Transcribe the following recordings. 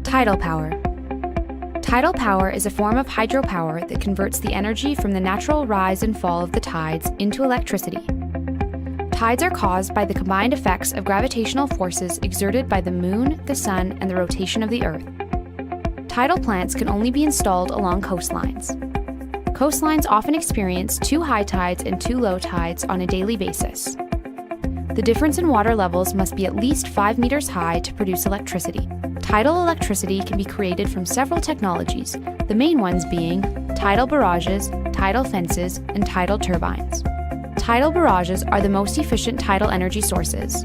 Tidal power. Tidal power is a form of hydropower that converts the energy from the natural rise and fall of the tides into electricity. Tides are caused by the combined effects of gravitational forces exerted by the moon, the sun, and the rotation of the earth. Tidal plants can only be installed along coastlines. Coastlines often experience 2 high tides and 2 low tides on a daily basis. The difference in water levels must be at least 5 meters high to produce electricity. Tidal electricity can be created from several technologies, the main ones being tidal barrages, tidal fences, and tidal turbines. Tidal barrages are the most efficient tidal energy sources.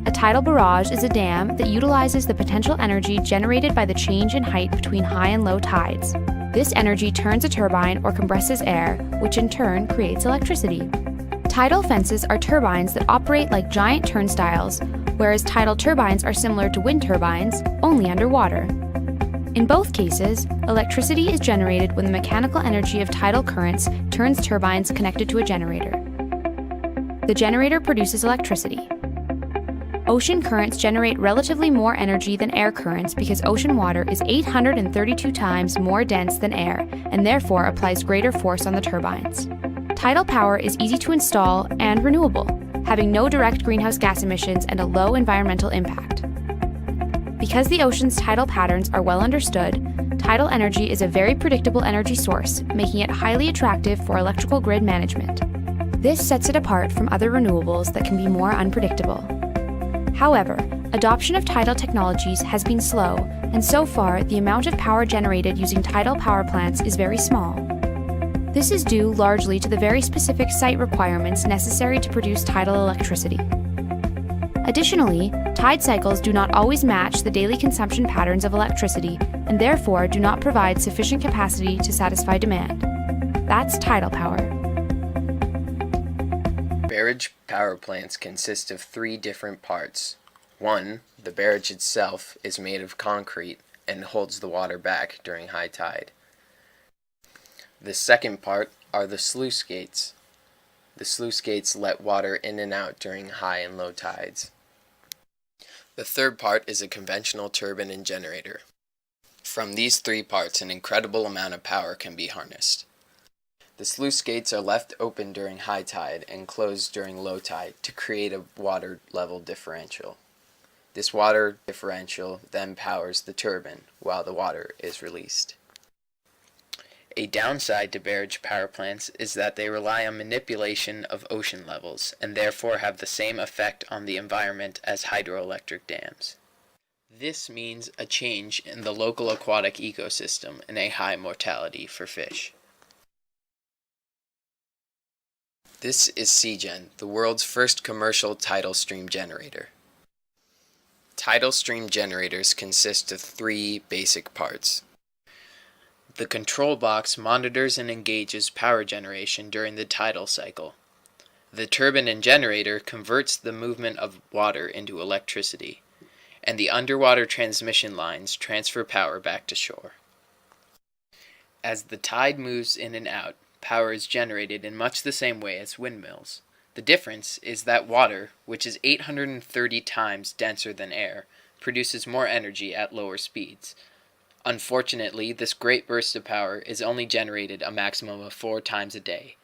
A tidal barrage is a dam that utilizes the potential energy generated by the change in height between high and low tides. This energy turns a turbine or compresses air, which in turn creates electricity. Tidal fences are turbines that operate like giant turnstiles, whereas tidal turbines are similar to wind turbines, only underwater. In both cases, electricity is generated when the mechanical energy of tidal currents turns turbines connected to a generator. The generator produces electricity. Ocean currents generate relatively more energy than air currents because ocean water is 832 times more dense than air and therefore applies greater force on the turbines. Tidal power is easy to install and renewable, having no direct greenhouse gas emissions and a low environmental impact. Because the ocean's tidal patterns are well understood, tidal energy is a very predictable energy source, making it highly attractive for electrical grid management. This sets it apart from other renewables that can be more unpredictable. However, adoption of tidal technologies has been slow, and so far the amount of power generated using tidal power plants is very small. This is due largely to the very specific site requirements necessary to produce tidal electricity. Additionally, tide cycles do not always match the daily consumption patterns of electricity and therefore do not provide sufficient capacity to satisfy demand. That's tidal power. Barrage power plants consist of 3 different parts. 1. The barrage itself is made of concrete and holds the water back during high tide. The second part are the sluice gates. The sluice gates let water in and out during high and low tides. The third part is a conventional turbine and generator. From these 3 parts, an incredible amount of power can be harnessed. The sluice gates are left open during high tide and closed during low tide to create a water level differential. This water differential then powers the turbine while the water is released. A downside to barrage power plants is that they rely on manipulation of ocean levels and therefore have the same effect on the environment as hydroelectric dams. This means a change in the local aquatic ecosystem and a high mortality for fish. This is CGen, the world's first commercial tidal stream generator. Tidal stream generators consist of 3 basic parts. The control box monitors and engages power generation during the tidal cycle. The turbine and generator converts the movement of water into electricity, and the underwater transmission lines transfer power back to shore. As the tide moves in and out, power is generated in much the same way as windmills. The difference is that water, which is 830 times denser than air, produces more energy at lower speeds. Unfortunately, this great burst of power is only generated a maximum of 4 times a day.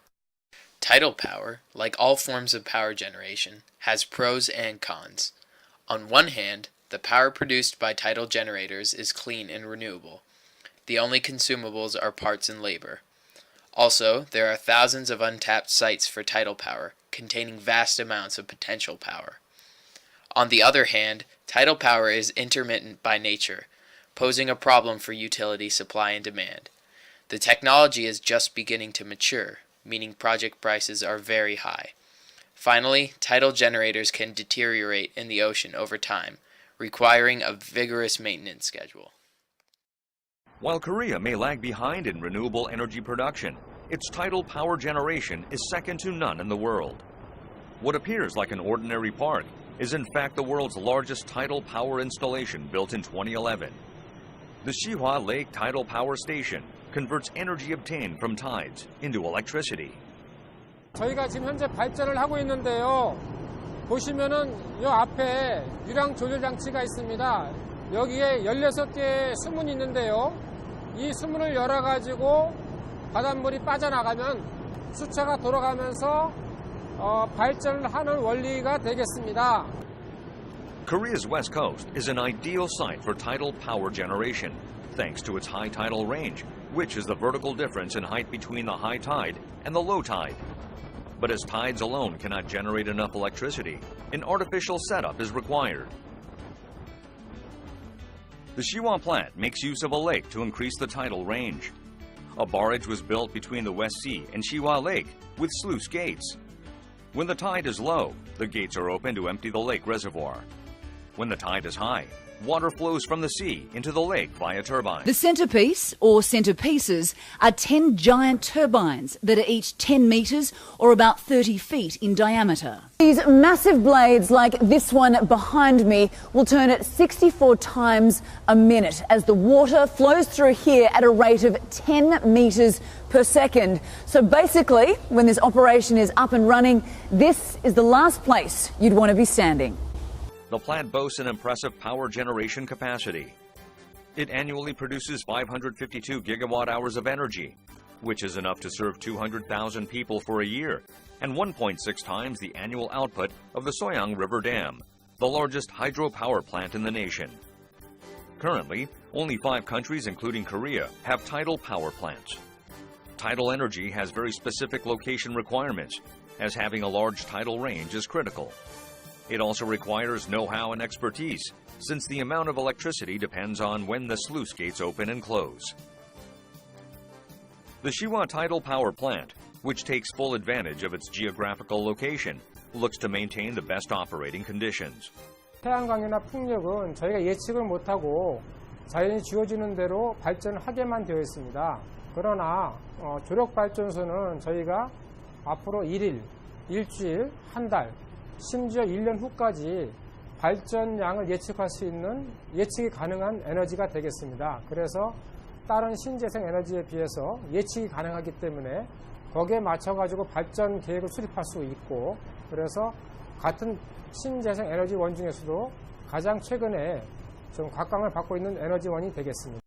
Tidal power, like all forms of power generation, has pros and cons. On one hand, the power produced by tidal generators is clean and renewable. The only consumables are parts and labor. Also, there are thousands of untapped sites for tidal power, containing vast amounts of potential power. On the other hand, tidal power is intermittent by nature, posing a problem for utility supply and demand. The technology is just beginning to mature, meaning project prices are very high. Finally, tidal generators can deteriorate in the ocean over time, requiring a vigorous maintenance schedule. While Korea may lag behind in renewable energy production, its tidal power generation is second to none in the world. What appears like an ordinary park is in fact the world's largest tidal power installation built in 2011. The Sihwa Lake Tidal Power Station converts energy obtained from tides into electricity. 저희가 지금 현재 발전을 하고 있는데요. 보시면은 이 앞에 유량 조절 장치가 있습니다. 여기에 16개의 수문이 있는데요. 이 수문을 열어가지고 바닷물이 빠져나가면 수체가 돌아가면서 발전을 하는 원리가 되겠습니다. Korea's west coast is an ideal site for tidal power generation, thanks to its high tidal range, which is the vertical difference in height between the high tide and the low tide. But as tides alone cannot generate enough electricity, an artificial setup is required. The Siwa plant makes use of a lake to increase the tidal range. A barrage was built between the West Sea and Siwa Lake with sluice gates. When the tide is low, the gates are open to empty the lake reservoir. When the tide is high, water flows from the sea into the lake via turbines. The centrepiece, or centrepieces, are 10 giant turbines that are each 10 metres or about 30 feet in diameter. These massive blades like this one behind me will turn at 64 times a minute as the water flows through here at a rate of 10 metres per second. So basically, when this operation is up and running, this is the last place you'd want to be standing. The plant boasts an impressive power generation capacity. It annually produces 552 gigawatt hours of energy, which is enough to serve 200,000 people for a year, and 1.6 times the annual output of the Soyang River Dam, the largest hydropower plant in the nation. Currently, only 5 countries, including Korea, have tidal power plants. Tidal energy has very specific location requirements, as having a large tidal range is critical. It also requires know-how and expertise, since the amount of electricity depends on when the sluice gates open and close. The Siwa Tidal Power Plant, which takes full advantage of its geographical location, looks to maintain the best operating conditions. 태양광이나 풍력은 저희가 예측을 못하고 자연이 주어지는 대로 발전하게만 되어 있습니다. 그러나 조력발전소는 저희가 앞으로 1일, 일주일, 한 달, 심지어 1년 후까지 발전량을 예측할 수 있는 예측이 가능한 에너지가 되겠습니다. 그래서 다른 신재생 에너지에 비해서 예측이 가능하기 때문에 거기에 맞춰가지고 발전 계획을 수립할 수 있고, 그래서 같은 신재생 에너지원 중에서도 가장 최근에 좀 각광을 받고 있는 에너지원이 되겠습니다.